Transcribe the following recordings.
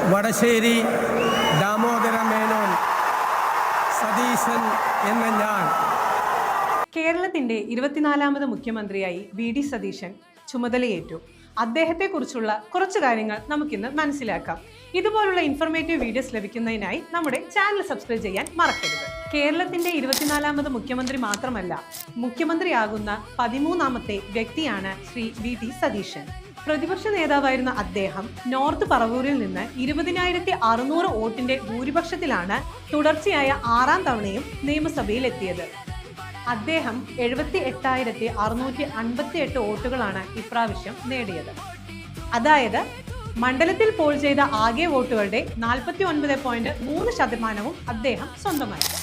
വടശ്ശേരി ദാമോദര മേനോൻ സതീശൻ എന്ന ഞാൻ കേരളത്തിന്റെ 24ാമത് മുഖ്യമന്ത്രിയായി വി.ഡി. സതീശൻ ചുമതലയേറ്റു. അദ്ദേഹത്തെക്കുറിച്ചുള്ള കുറച്ച് കാര്യങ്ങൾ നമുക്കിന്ന് മനസ്സിലാക്കാം. ഇതുപോലുള്ള ഇൻഫർമേറ്റീവ് വീഡിയോസ് ലഭിക്കുന്നതിനായി നമ്മുടെ ചാനൽ സബ്സ്ക്രൈബ് ചെയ്യാൻ മറക്കരുത്. കേരളത്തിന്റെ 24ാമത് മുഖ്യമന്ത്രി മാത്രമല്ല, മുഖ്യമന്ത്രിയാകുന്ന 13ാമത്തെ വ്യക്തിയാണ് ശ്രീ വി.ഡി. സതീശൻ. പ്രതിപക്ഷ നേതാവായിരുന്ന അദ്ദേഹം നോർത്ത് പറവൂരിൽ നിന്ന് 20,600 വോട്ടിന്റെ ഭൂരിപക്ഷത്തിലാണ് തുടർച്ചയായ 6ാം തവണയും നിയമസഭയിൽ എത്തിയത്. അദ്ദേഹം 78,658 വോട്ടുകളാണ് ഇപ്രാവശ്യം നേടിയത്. അതായത് മണ്ഡലത്തിൽ പോൾ ചെയ്ത ആകെ വോട്ടുകളുടെ 49.3% അദ്ദേഹം സ്വന്തമാക്കി.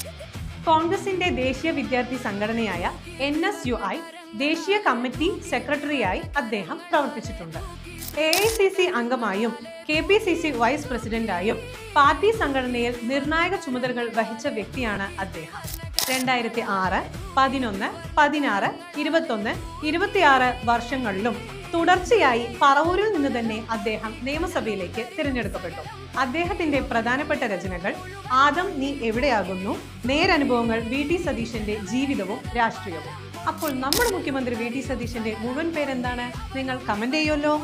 കോൺഗ്രസിന്റെ ദേശീയ വിദ്യാർത്ഥി സംഘടനയായ NSUI ദേശീയ കമ്മിറ്റി സെക്രട്ടറിയായി അദ്ദേഹം പ്രവർത്തിച്ചിട്ടുണ്ട്. AICC അംഗമായും KPCC വൈസ് പ്രസിഡന്റായും പാർട്ടി സംഘടനയിൽ നിർണായക ചുമതലകൾ വഹിച്ച വ്യക്തിയാണ് അദ്ദേഹം. 2006, 11, 16, 21, 26 വർഷങ്ങളിലും തുടർച്ചയായി പറവൂരിൽ നിന്ന് തന്നെ അദ്ദേഹം നിയമസഭയിലേക്ക് തിരഞ്ഞെടുക്കപ്പെട്ടു. അദ്ദേഹത്തിന്റെ പ്രധാനപ്പെട്ട രചനകൾ ആദം നീ എവിടെയാകുന്നു, നേരനുഭവങ്ങൾ, വി.ഡി. സതീശന്റെ ജീവിതവും രാഷ്ട്രീയവും. അപ്പോൾ നമ്മുടെ മുഖ്യമന്ത്രി വി.ഡി. സതീശന്റെ മുഴുവൻ പേരെന്താണ്? നിങ്ങൾ കമന്റ് ചെയ്യുമല്ലോ.